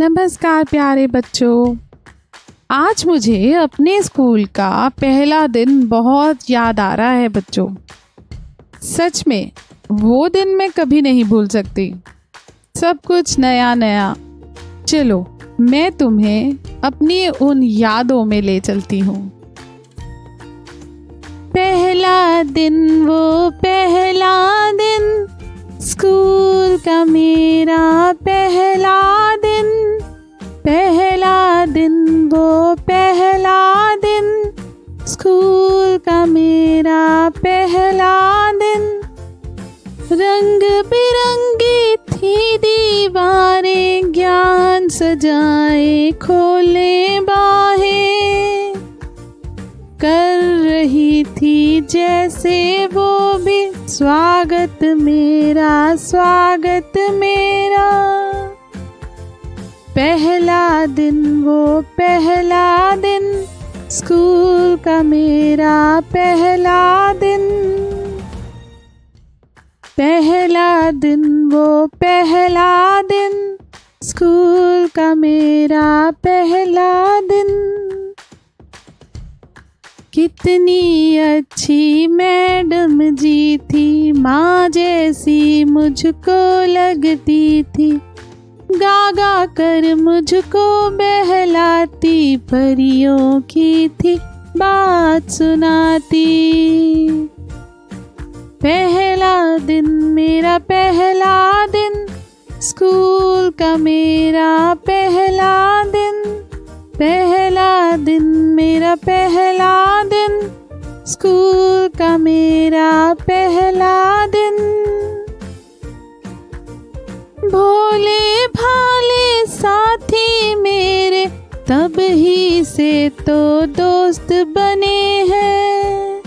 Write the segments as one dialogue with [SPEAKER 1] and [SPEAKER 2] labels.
[SPEAKER 1] नमस्कार प्यारे बच्चों। आज मुझे अपने स्कूल का पहला दिन बहुत याद आ रहा है बच्चों। सच में वो दिन मैं कभी नहीं भूल सकती। सब कुछ नया नया। चलो मैं तुम्हें अपनी उन यादों में ले चलती हूँ। पहला दिन, वो पहला दिन, स्कूल का मेरा पहला दिन। पहला दिन, वो पहला दिन, स्कूल का मेरा पहला दिन। रंग बिरंगी थी दीवारें, ज्ञान सजाए खोले बाहें। कर रही थी जैसे वो भी स्वागत मेरा, स्वागत मेरा। पहला दिन, वो पहला दिन, स्कूल का मेरा पहला दिन। पहला दिन, वो पहला दिन, स्कूल का मेरा पहला दिन। कितनी अच्छी मैडम जी थी, माँ जैसी मुझको लगती थी। गा गा कर मुझको बहलाती, परियों की थी बात सुनाती। पहला दिन, मेरा पहला दिन, स्कूल का मेरा पहला दिन। पहला दिन, मेरा पहला दिन, स्कूल का मेरा पहला दिन। भोले भाले साथी मेरे तब ही से तो दोस्त बने हैं।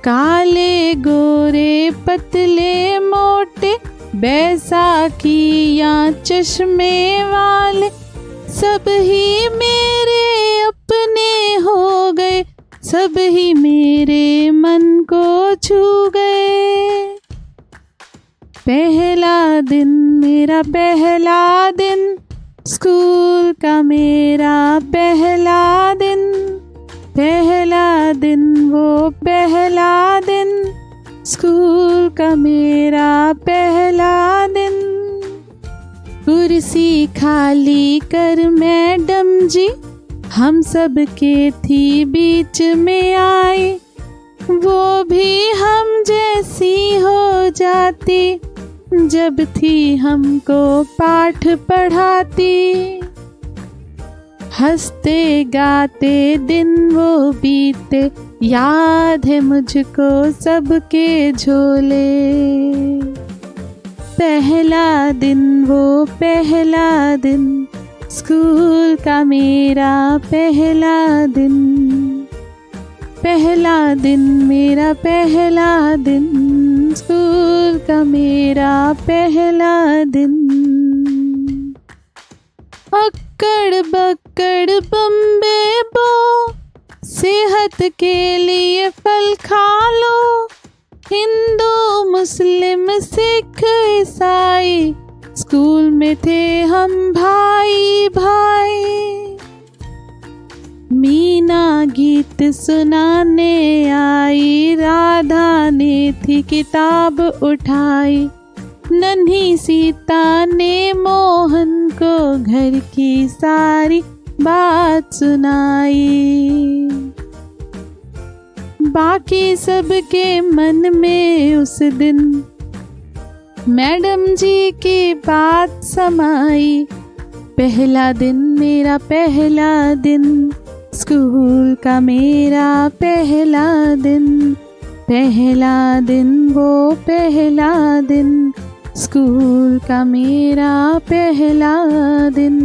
[SPEAKER 1] काले गोरे पतले मोटे, बैसाखी या चश्मे वाले, सब ही मेरे अपने हो गए। सब ही मेरे मन को छू गए। पहला दिन, मेरा पहला दिन, स्कूल का मेरा पहला दिन। पहला दिन, वो पहला दिन, स्कूल का मेरा पहला दिन। कुर्सी खाली कर मैडम जी, हम सब के थी बीच में आई। वो भी हम जैसी हो जाती, जब थी हमको पाठ पढ़ाती। हंसते गाते दिन वो बीते, याद है मुझको सबके झोले। पहला दिन, वो पहला दिन, स्कूल का मेरा पहला दिन। पहला दिन, मेरा पहला दिन, स्कूल का मेरा पहला दिन। अक्कड़ बक्कड़ बम्बे बो, सेहत के लिए फल खा लो। हिंदू मुस्लिम सिख ईसाई, स्कूल में थे हम भाई भाई। मीना गीत सुनाने आई, राधा ने थी किताब उठाई। नन्ही सीता ने मोहन को घर की सारी बात सुनाई। बाकी सबके मन में उस दिन मैडम जी की बात समाई। पहला दिन, मेरा पहला दिन, स्कूल का मेरा पहला दिन। पहला दिन, वो पहला दिन, स्कूल का मेरा पहला दिन।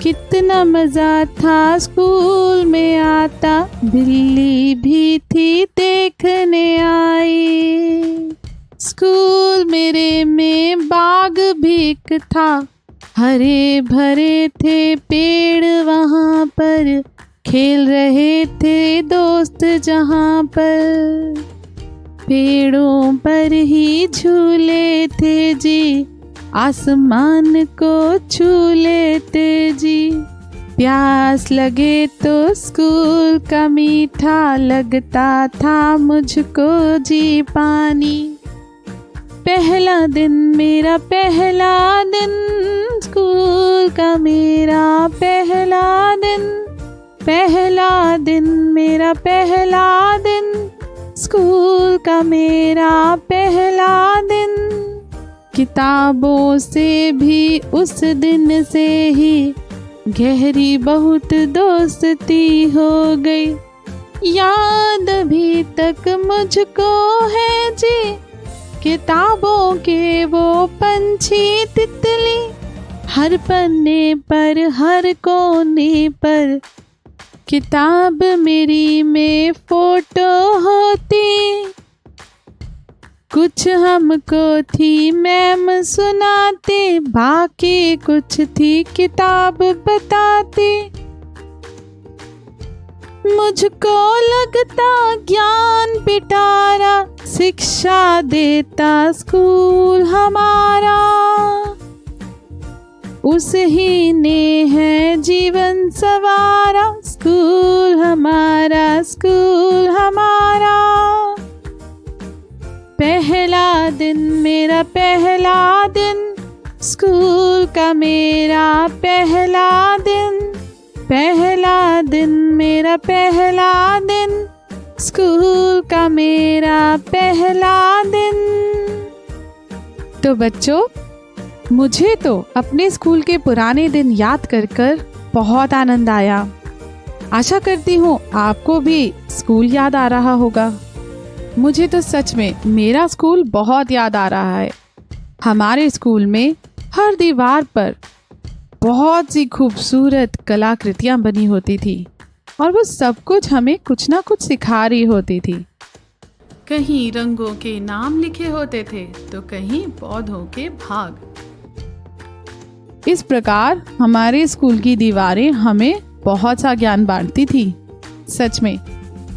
[SPEAKER 1] कितना मज़ा था स्कूल में आता, बिल्ली भी थी देखने आई। स्कूल मेरे में बाग भी एक था, हरे भरे थे पेड़ वहाँ पर। खेल रहे थे दोस्त जहाँ पर, पेड़ों पर ही झूले थे जी। आसमान को छू लेते जी। प्यास लगे तो स्कूल का मीठा लगता था मुझको जी पानी। पहला दिन मेरा पहला दिन, स्कूल का मेरा पहला दिन। पहला दिन मेरा पहला दिन, स्कूल का मेरा पहला दिन। किताबों से भी उस दिन से ही गहरी बहुत दोस्ती हो गई। याद अभी तक मुझको है जी, किताबों के वो पंछी तितली। हर पन्ने पर हर कोने पर किताब मेरी में फोटो होती। कुछ हमको थी मैम सुनाती, बाकी कुछ थी किताब बताती। मुझको लगता ज्ञान पिटारा, शिक्षा देता स्कूल हमारा। उस ही ने है जीवन सवारा, स्कूल हमारा, स्कूल हमारा। पहला दिन मेरा पहला दिन, स्कूल का मेरा पहला दिन। पहला दिन मेरा पहला दिन, स्कूल का मेरा पहला दिन। तो बच्चों, मुझे तो अपने स्कूल के पुराने दिन याद कर बहुत आनंद आया। आशा करती हूँ आपको भी स्कूल याद आ रहा होगा। मुझे तो सच में मेरा स्कूल बहुत याद आ रहा है। हमारे स्कूल में हर दीवार पर बहुत सी खूबसूरत कलाकृतियाँ बनी होती थी और वो सब कुछ हमें कुछ ना कुछ सिखा रही होती थी। कहीं रंगों के नाम लिखे होते थे तो कहीं पौधों के भाग। इस प्रकार हमारे स्कूल की दीवारें हमें बहुत सा ज्ञान बांटती थी। सच में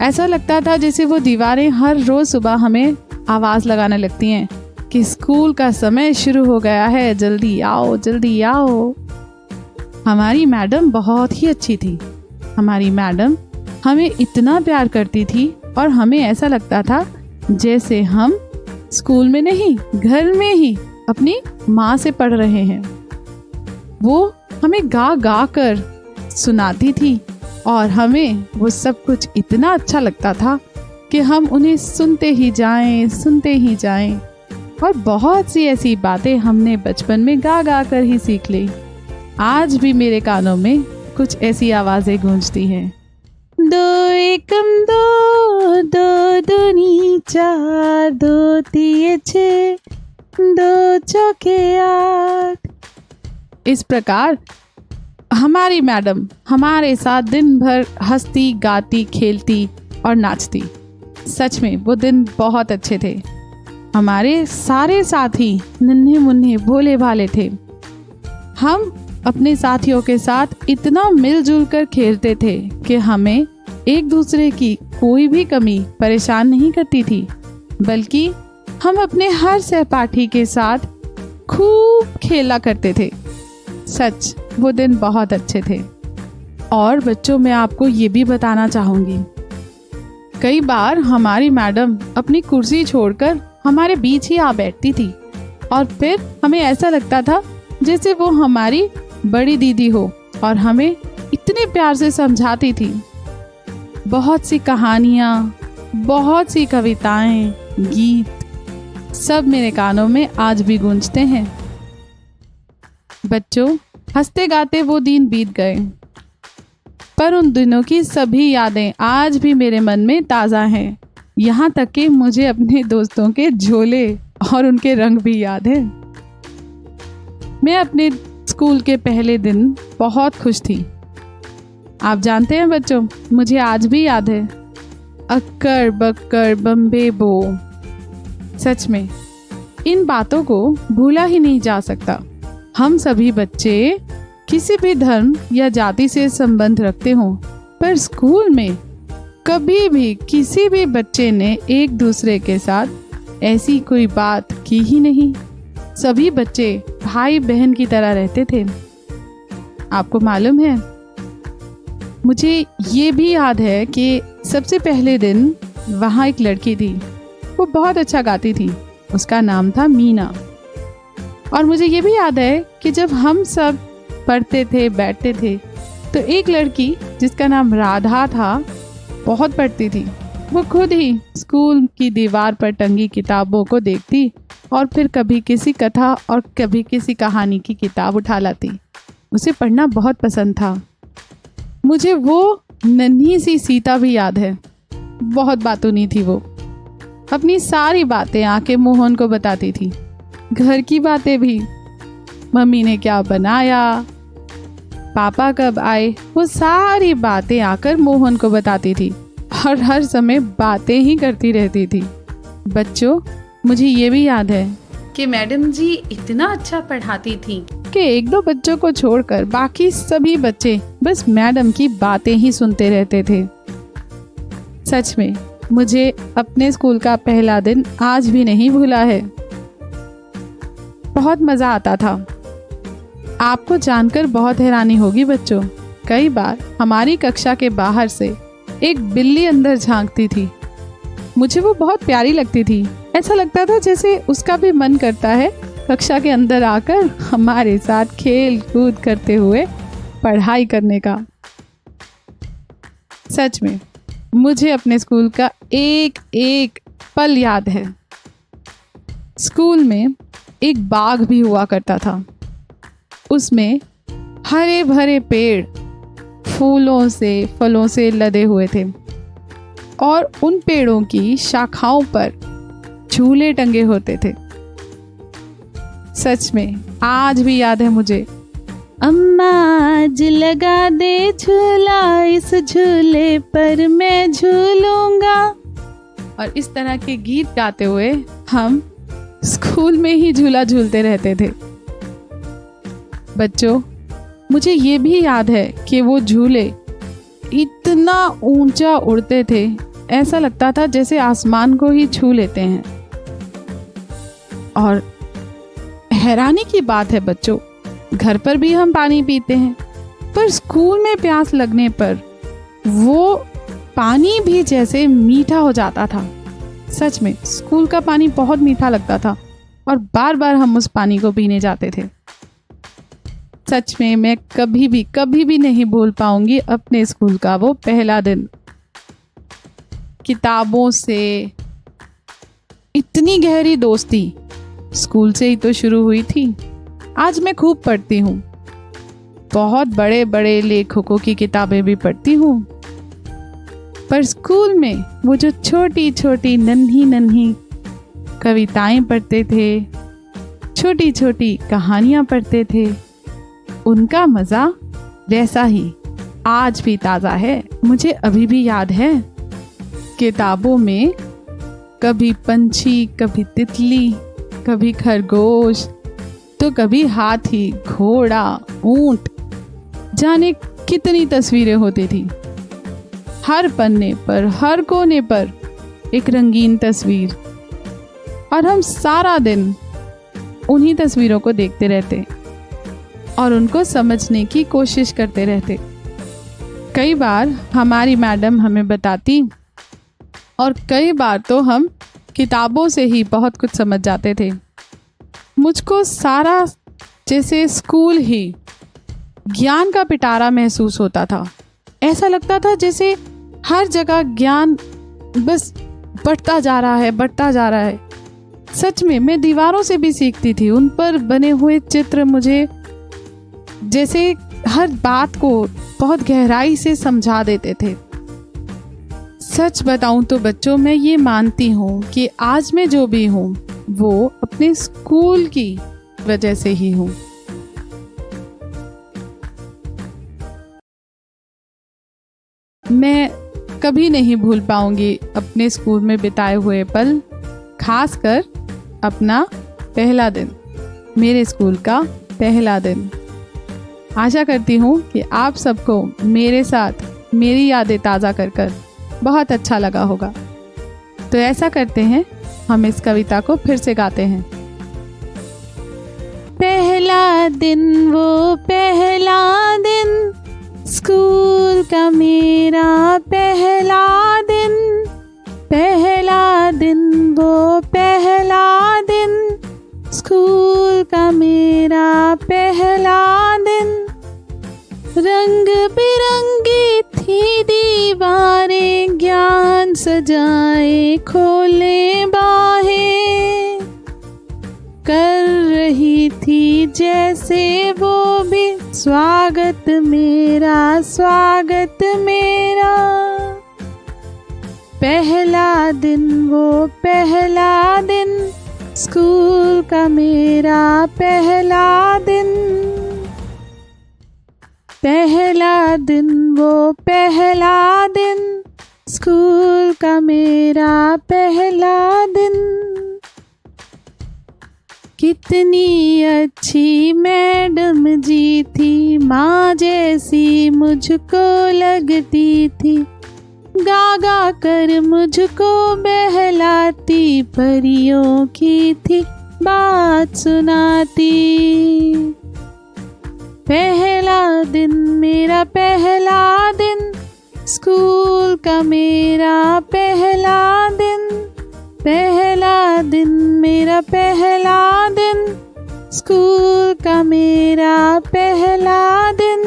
[SPEAKER 1] ऐसा लगता था जैसे वो दीवारें हर रोज सुबह हमें आवाज़ लगाने लगती हैं कि स्कूल का समय शुरू हो गया है, जल्दी आओ जल्दी आओ। हमारी मैडम बहुत ही अच्छी थी। हमारी मैडम हमें इतना प्यार करती थी और हमें ऐसा लगता था जैसे हम स्कूल में नहीं, घर में ही अपनी माँ से पढ़ रहे हैं। वो हमें गा गा कर सुनाती थी और हमें वो सब कुछ इतना अच्छा लगता था कि हम उन्हें सुनते ही जाएं। और बहुत सी ऐसी बातें हमने बचपन में गा गा कर ही सीख ली। आज भी मेरे कानों में कुछ ऐसी आवाज़ें गूंजती हैं। 2 एकम 2, 2 दूनी 4, 2 तिये 6, 2 चौके 8। इस प्रकार हमारी मैडम हमारे साथ दिन भर हंसती, गाती, खेलती और नाचती। सच में वो दिन बहुत अच्छे थे। हमारे सारे साथी नन्हे मुन्ने भोले भाले थे। हम अपने साथियों के साथ इतना मिलजुल कर खेलते थे कि हमें एक दूसरे की कोई भी कमी परेशान नहीं करती थी, बल्कि हम अपने हर सहपाठी के साथ खूब खेला करते थे। सच वो दिन बहुत अच्छे थे। और बच्चों, मैं आपको ये भी बताना चाहूँगी, कई बार हमारी मैडम अपनी कुर्सी छोड़कर हमारे बीच ही आ बैठती थी और फिर हमें ऐसा लगता था जैसे वो हमारी बड़ी दीदी हो और हमें इतने प्यार से समझाती थी। बहुत सी कहानियाँ, बहुत सी कविताएं, गीत सब मेरे कानों में आज भी गूंजते हैं। बच्चों, हंसते गाते वो दिन बीत गए, पर उन दिनों की सभी यादें आज भी मेरे मन में ताज़ा हैं। यहाँ तक कि मुझे अपने दोस्तों के झोले और उनके रंग भी याद है। मैं अपने स्कूल के पहले दिन बहुत खुश थी। आप जानते हैं बच्चों, मुझे आज भी याद है, अक्कर बक्कर बम्बे बो। सच में इन बातों को भूला ही नहीं जा सकता। हम सभी बच्चे किसी भी धर्म या जाति से संबंध रखते हों, पर स्कूल में कभी भी किसी भी बच्चे ने एक दूसरे के साथ ऐसी कोई बात की ही नहीं। सभी बच्चे भाई बहन की तरह रहते थे। आपको मालूम है, मुझे ये भी याद है कि सबसे पहले दिन वहाँ एक लड़की थी, वो बहुत अच्छा गाती थी। उसका नाम था मीना। और मुझे ये भी याद है कि जब हम सब पढ़ते थे, बैठते थे, तो एक लड़की जिसका नाम राधा था, बहुत पढ़ती थी। वो खुद ही स्कूल की दीवार पर टंगी किताबों को देखती और फिर कभी किसी कथा और कभी किसी कहानी की किताब उठा लाती। उसे पढ़ना बहुत पसंद था। मुझे वो नन्ही सी सीता भी याद है। बहुत बातूनी थी वो। अपनी सारी बातें आके मोहन को बताती थी, घर की बातें भी। मम्मी ने क्या बनाया, पापा कब आए, वो सारी बातें आकर मोहन को बताती थी और हर समय बातें ही करती रहती थी। बच्चों, मुझे ये भी याद है कि मैडम जी इतना अच्छा पढ़ाती थी कि एक दो बच्चों को छोड़कर बाकी सभी बच्चे बस मैडम की बातें ही सुनते रहते थे। सच में मुझे अपने स्कूल का पहला दिन आज भी नहीं भूला है। बहुत मज़ा आता था। आपको जानकर बहुत हैरानी होगी बच्चों, कई बार हमारी कक्षा के बाहर से एक बिल्ली अंदर झांकती थी। मुझे वो बहुत प्यारी लगती थी। ऐसा लगता था जैसे उसका भी मन करता है कक्षा के अंदर आकर हमारे साथ खेल कूद करते हुए पढ़ाई करने का। सच में मुझे अपने स्कूल का एक एक पल याद है। स्कूल में एक बाग भी हुआ करता था। उसमें हरे भरे पेड़ फूलों से, फलों से लदे हुए थे और उन पेड़ों की शाखाओं पर झूले टंगे होते थे। सच में आज भी याद है मुझे। अम्मा आज लगा दे झूला, इस झूले पर मैं झूलूंगा। और इस तरह के गीत गाते हुए हम स्कूल में ही झूला झूलते रहते थे। बच्चों, मुझे ये भी याद है कि वो झूले इतना ऊंचा उड़ते थे, ऐसा लगता था जैसे आसमान को ही छू लेते हैं। और हैरानी की बात है बच्चों, घर पर भी हम पानी पीते हैं, पर स्कूल में प्यास लगने पर वो पानी भी जैसे मीठा हो जाता था। सच में स्कूल का पानी बहुत मीठा लगता था और बार बार हम उस पानी को पीने जाते थे। सच में मैं कभी भी नहीं भूल पाऊंगी अपने स्कूल का वो पहला दिन। किताबों से इतनी गहरी दोस्ती स्कूल से ही तो शुरू हुई थी। आज मैं खूब पढ़ती हूँ, बहुत बड़े बड़े लेखकों की किताबें भी पढ़ती हूँ, पर स्कूल में वो जो छोटी छोटी नन्ही कविताएं पढ़ते थे, छोटी छोटी कहानियाँ पढ़ते थे, उनका मज़ा वैसा ही आज भी ताज़ा है। मुझे अभी भी याद है, किताबों में कभी पंछी, कभी तितली, कभी खरगोश, तो कभी हाथी, घोड़ा, ऊंट, जाने कितनी तस्वीरें होती थी। हर पन्ने पर, हर कोने पर एक रंगीन तस्वीर, और हम सारा दिन उन्हीं तस्वीरों को देखते रहते और उनको समझने की कोशिश करते रहते। कई बार हमारी मैडम हमें बताती और कई बार तो हम किताबों से ही बहुत कुछ समझ जाते थे। मुझको सारा जैसे स्कूल ही ज्ञान का पिटारा महसूस होता था। ऐसा लगता था जैसे हर जगह ज्ञान बस बढ़ता जा रहा है, बढ़ता जा रहा है। सच में मैं दीवारों से भी सीखती थी। उन पर बने हुए चित्र मुझे जैसे हर बात को बहुत गहराई से समझा देते थे। सच बताऊं तो बच्चों, मैं ये मानती हूँ कि आज मैं जो भी हूँ वो अपने स्कूल की वजह से ही हूँ। मैं कभी नहीं भूल पाऊंगी अपने स्कूल में बिताए हुए पल, खासकर अपना पहला दिन, मेरे स्कूल का पहला दिन। आशा करती हूँ कि आप सबको मेरे साथ मेरी यादें ताज़ा कर बहुत अच्छा लगा होगा। तो ऐसा करते हैं, हम इस कविता को फिर से गाते हैं। पहले पहला दिन वो पहला दिन, स्कूल का मेरा पहला दिन। पहला दिन वो पहला दिन, स्कूल का मेरा पहला दिन। रंग बिरंगी थी दीवारें, ज्ञान सजाए खोले बाहें, कर रही थी जैसे वो भी स्वागत मेरा, स्वागत मेरा। पहला दिन वो पहला दिन, स्कूल का मेरा पहला दिन। पहला दिन वो पहला दिन, स्कूल का मेरा पहला दिन। कितनी अच्छी मैडम जी थी, माँ जैसी मुझको लगती थी, गा गा कर मुझको बहलाती, परियों की थी बात सुनाती। पहला दिन मेरा पहला दिन, स्कूल का मेरा पहला दिन। पहला दिन मेरा पहला दिन, स्कूल का मेरा पहला दिन।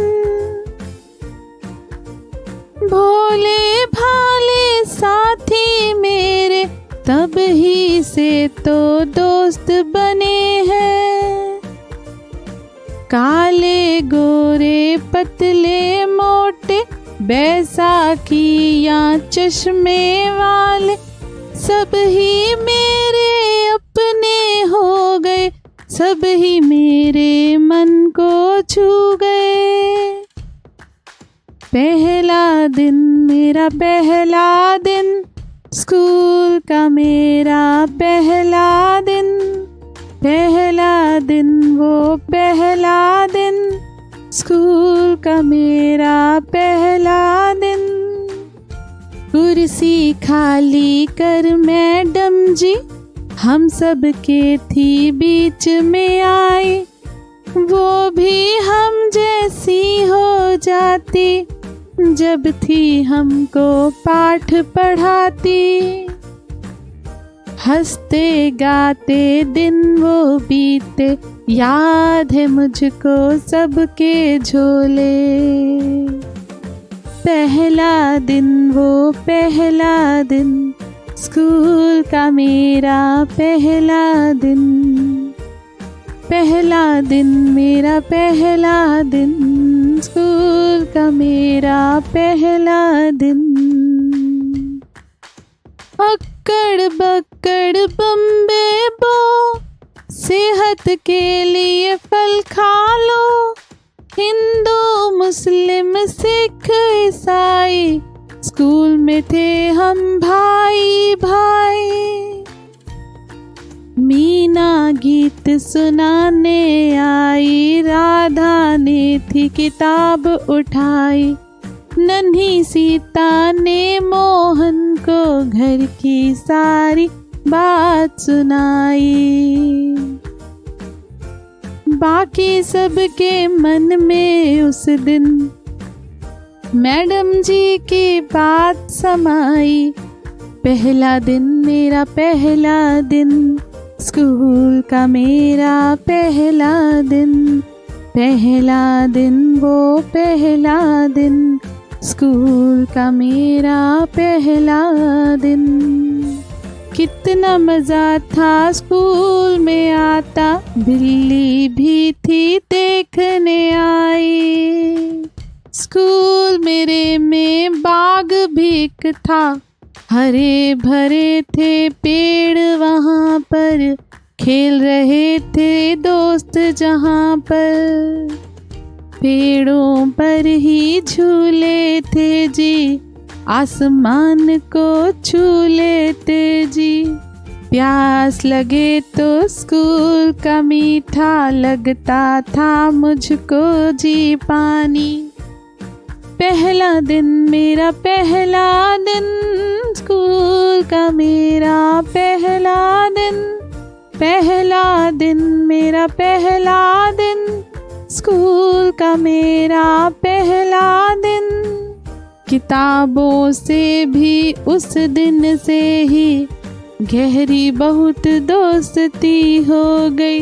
[SPEAKER 1] भोले भाले साथी मेरे तब ही से तो दोस्त बने हैं, काले गोरे पतले मोटे, बैसाखी या चश्मे वाले, सब ही मेरे अपने हो गए, सब ही मेरे मन को छू गए। पहला दिन मेरा पहला दिन, स्कूल का मेरा पहला दिन। पहला दिन वो पहला दिन, स्कूल का मेरा पहला दिन। कुर्सी खाली कर मैडम जी, हम सब के थी बीच में आई, वो भी हम जैसी हो जाती, जब थी हमको पाठ पढ़ाती। हंसते गाते दिन वो बीते, याद है मुझको सबके झोले। पहला दिन वो पहला दिन, स्कूल का मेरा पहला दिन। पहला दिन मेरा पहला दिन, स्कूल का मेरा पहला दिन। अक्कड़ बक्कड़ बम्बे बो, सेहत के लिए फल खा लो। हिंदू मुस्लिम सिख ईसाई, स्कूल में थे हम भाई भाई। मीना गीत सुनाने आई, राधा ने थी किताब उठाई, नन्ही सीता ने मोहन को घर की सारी बात सुनाई। बाकी सबके मन में उस दिन मैडम जी की बात समाई। पहला दिन मेरा पहला दिन, स्कूल का मेरा पहला दिन। पहला दिन वो पहला दिन, स्कूल का मेरा पहला दिन। कितना मज़ा था स्कूल में आता, बिल्ली भी थी देखने आई। स्कूल मेरे में बाग भी एक था, हरे भरे थे पेड़ वहाँ पर, खेल रहे थे दोस्त जहाँ पर। पेड़ों पर ही झूले थे जी, आसमान को छू लेते जी। प्यास लगे तो स्कूल का मीठा लगता था मुझको जी पानी। पहला दिन मेरा पहला दिन, स्कूल का मेरा पहला दिन। पहला दिन मेरा पहला दिन, स्कूल का मेरा पहला दिन। किताबों से भी उस दिन से ही गहरी बहुत दोस्ती हो गई।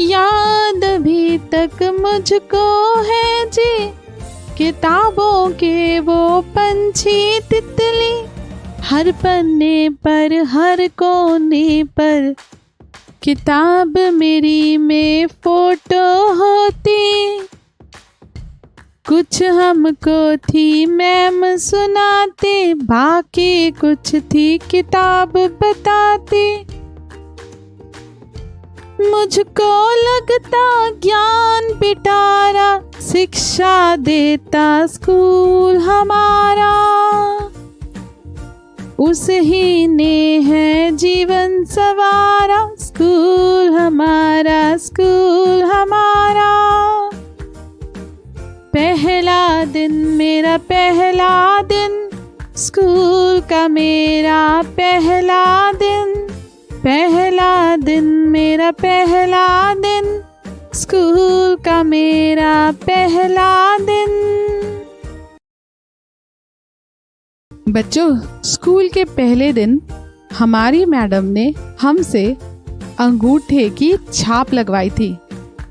[SPEAKER 1] याद अभी तक मुझको है जी, किताबों के वो पंछी तितली। हर पन्ने पर हर कोने पर किताब मेरी में फोटो होती। कुछ हमको थी मैम सुनाती, बाकी कुछ थी किताब बताती। मुझको लगता ज्ञान पिटारा, शिक्षा देता स्कूल हमारा। उस ही ने है जीवन सवारा, स्कूल हमारा, स्कूल हमारा। पहला दिन मेरा पहला दिन, स्कूल का मेरा पहला दिन। पहला दिन मेरा पहला दिन, स्कूल का मेरा पहला दिन। बच्चों, स्कूल के पहले दिन हमारी मैडम ने हमसे अंगूठे की छाप लगवाई थी।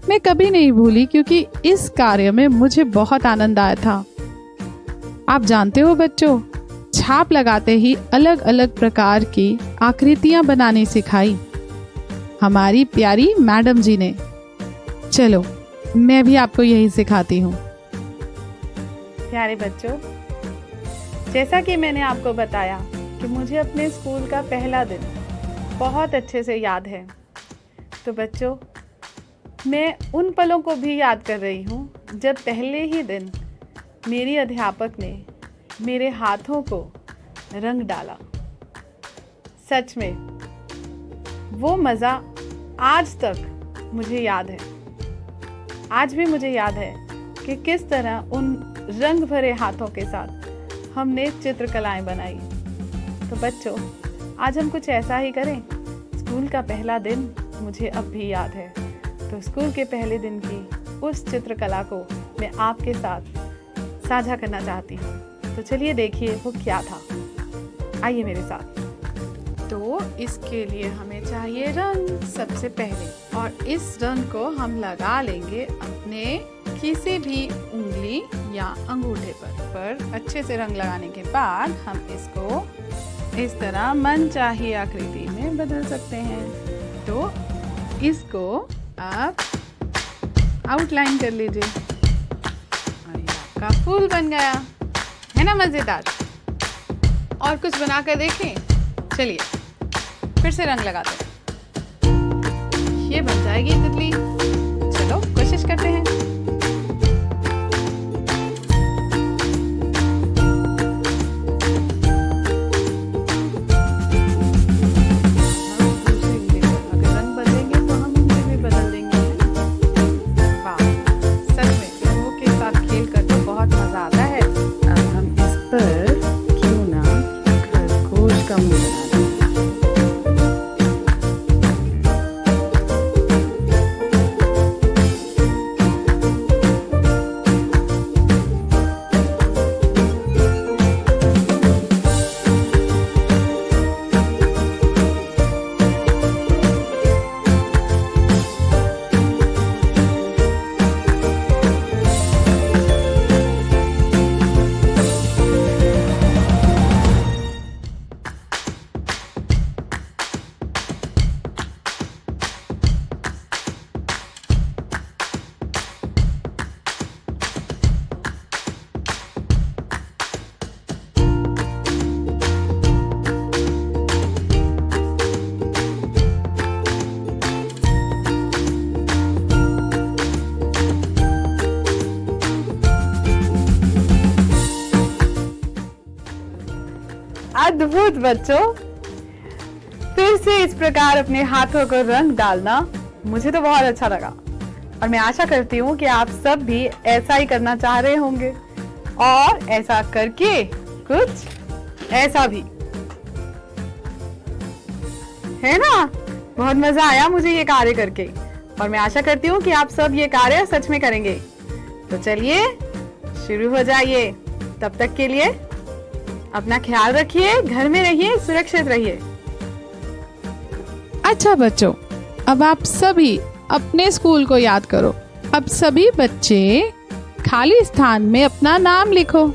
[SPEAKER 1] मैं कभी नहीं भूली, क्योंकि इस कार्य में मुझे बहुत आनंद आया था। आप जानते हो बच्चों, छाप लगाते ही अलग अलग प्रकार की आकृतियां बनानी सिखाई हमारी प्यारी मैडम जी ने। चलो, मैं भी आपको यही सिखाती हूँ।
[SPEAKER 2] प्यारे बच्चों, जैसा कि मैंने आपको बताया कि मुझे अपने स्कूल का पहला दिन बहुत अच्छे से याद है, तो बच्चों मैं उन पलों को भी याद कर रही हूँ जब पहले ही दिन मेरी अध्यापक ने मेरे हाथों को रंग डाला। सच में वो मज़ा आज तक मुझे याद है। आज भी मुझे याद है कि किस तरह उन रंग भरे हाथों के साथ हमने चित्रकलाएं बनाई। तो बच्चों, आज हम कुछ ऐसा ही करें। स्कूल का पहला दिन मुझे अब भी याद है, तो स्कूल के पहले दिन की उस चित्रकला को मैं आपके साथ साझा करना चाहती हूँ। तो चलिए देखिए वो क्या था। आइए मेरे साथ। तो इसके लिए हमें चाहिए रंग सबसे पहले, और इस रंग को हम लगा लेंगे अपने किसी भी उंगली या अंगूठे पर अच्छे से रंग लगाने के बाद हम इसको इस तरह मनचाही आकृति में बदल सकते हैं। तो इसको आप आउटलाइन कर लीजिए और ये आपका फूल बन गया, है ना मज़ेदार। और कुछ बना कर देखें। चलिए फिर से रंग लगाते हैं। ये बन जाएगी तितली। चलो कोशिश करते हैं। अद्भुत बच्चों, फिर से इस प्रकार अपने हाथों को रंग डालना मुझे तो बहुत अच्छा लगा, और मैं आशा करती हूँ कि आप सब भी ऐसा ही करना चाह रहे होंगे, और ऐसा करके कुछ ऐसा भी, है ना। बहुत मजा आया मुझे ये कार्य करके और मैं आशा करती हूँ कि आप सब ये कार्य सच में करेंगे। तो चलिए शुरू हो जाइए। तब तक के लिए अपना ख्याल रखिए, घर में रहिए, सुरक्षित रहिए।
[SPEAKER 1] अच्छा बच्चों, अब आप सभी अपने स्कूल को याद करो। अब सभी बच्चे खाली स्थान में अपना नाम लिखो।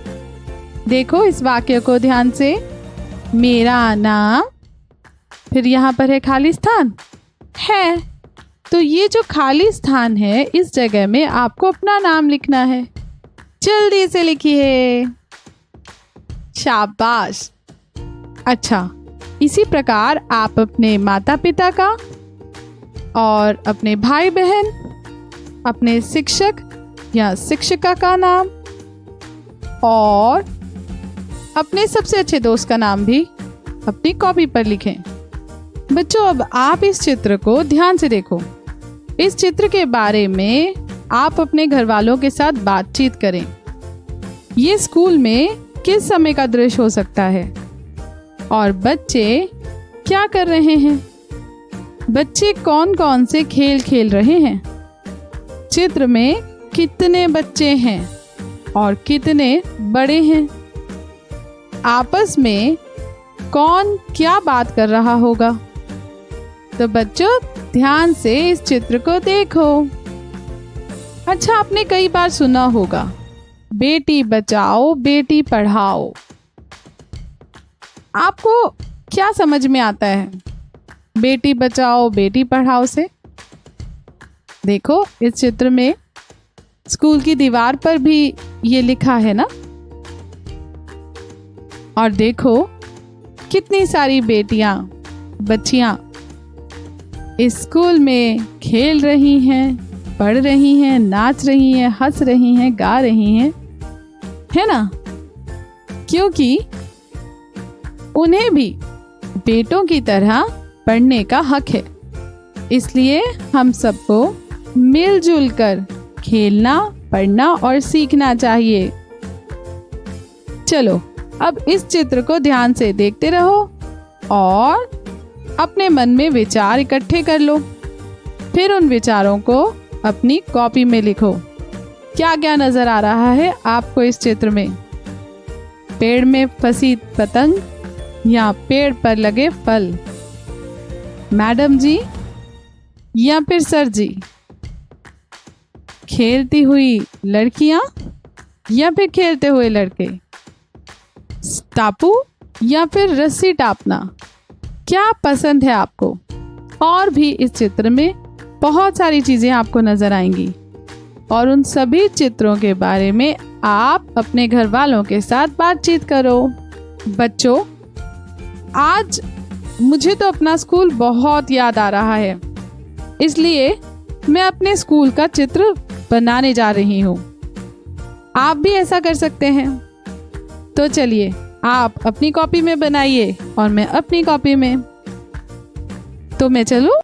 [SPEAKER 1] देखो इस वाक्य को ध्यान से। मेरा नाम, फिर यहाँ पर है खाली स्थान है। तो ये जो खाली स्थान है, इस जगह में आपको अपना नाम लिखना है। जल्दी से लिखिए। शाबाश। अच्छा, इसी प्रकार आप अपने माता पिता का और अपने भाई बहन, अपने शिक्षक या शिक्षिका का नाम और अपने सबसे अच्छे दोस्त का नाम भी अपनी कॉपी पर लिखें। बच्चों, अब आप इस चित्र को ध्यान से देखो। इस चित्र के बारे में आप अपने घर वालों के साथ बातचीत करें। ये स्कूल में किस समय का दृश्य हो सकता है और बच्चे क्या कर रहे हैं? बच्चे कौन कौन से खेल खेल रहे हैं? चित्र में कितने बच्चे हैं और कितने बड़े हैं? आपस में कौन क्या बात कर रहा होगा? तो बच्चों, ध्यान से इस चित्र को देखो। अच्छा, आपने कई बार सुना होगा, बेटी बचाओ बेटी पढ़ाओ। आपको क्या समझ में आता है बेटी बचाओ बेटी पढ़ाओ से? देखो इस चित्र में स्कूल की दीवार पर भी ये लिखा है ना। और देखो कितनी सारी बेटियां, बच्चियां इस स्कूल में खेल रही हैं, पढ़ रही हैं, नाच रही हैं, हंस रही हैं, गा रही हैं, है ना? क्योंकि उन्हें भी बेटों की तरह पढ़ने का हक है। इसलिए हम सबको मिलजुल कर खेलना, पढ़ना और सीखना चाहिए। चलो अब इस चित्र को ध्यान से देखते रहो और अपने मन में विचार इकट्ठे कर लो। फिर उन विचारों को अपनी कॉपी में लिखो। क्या क्या नजर आ रहा है आपको इस चित्र में? पेड़ में फंसी पतंग या पेड़ पर लगे फल? मैडम जी या फिर सर जी? खेलती हुई लड़कियां या फिर खेलते हुए लड़के? टापू या फिर रस्सी टापना? क्या पसंद है आपको? और भी इस चित्र में बहुत सारी चीजें आपको नजर आएंगी और उन सभी चित्रों के बारे में आप अपने घर वालों के साथ बातचीत करो। बच्चों, आज मुझे तो अपना स्कूल बहुत याद आ रहा है, इसलिए मैं अपने स्कूल का चित्र बनाने जा रही हूँ। आप भी ऐसा कर सकते हैं। तो चलिए आप अपनी कॉपी में बनाइए और मैं अपनी कॉपी में। तो मैं चलूं?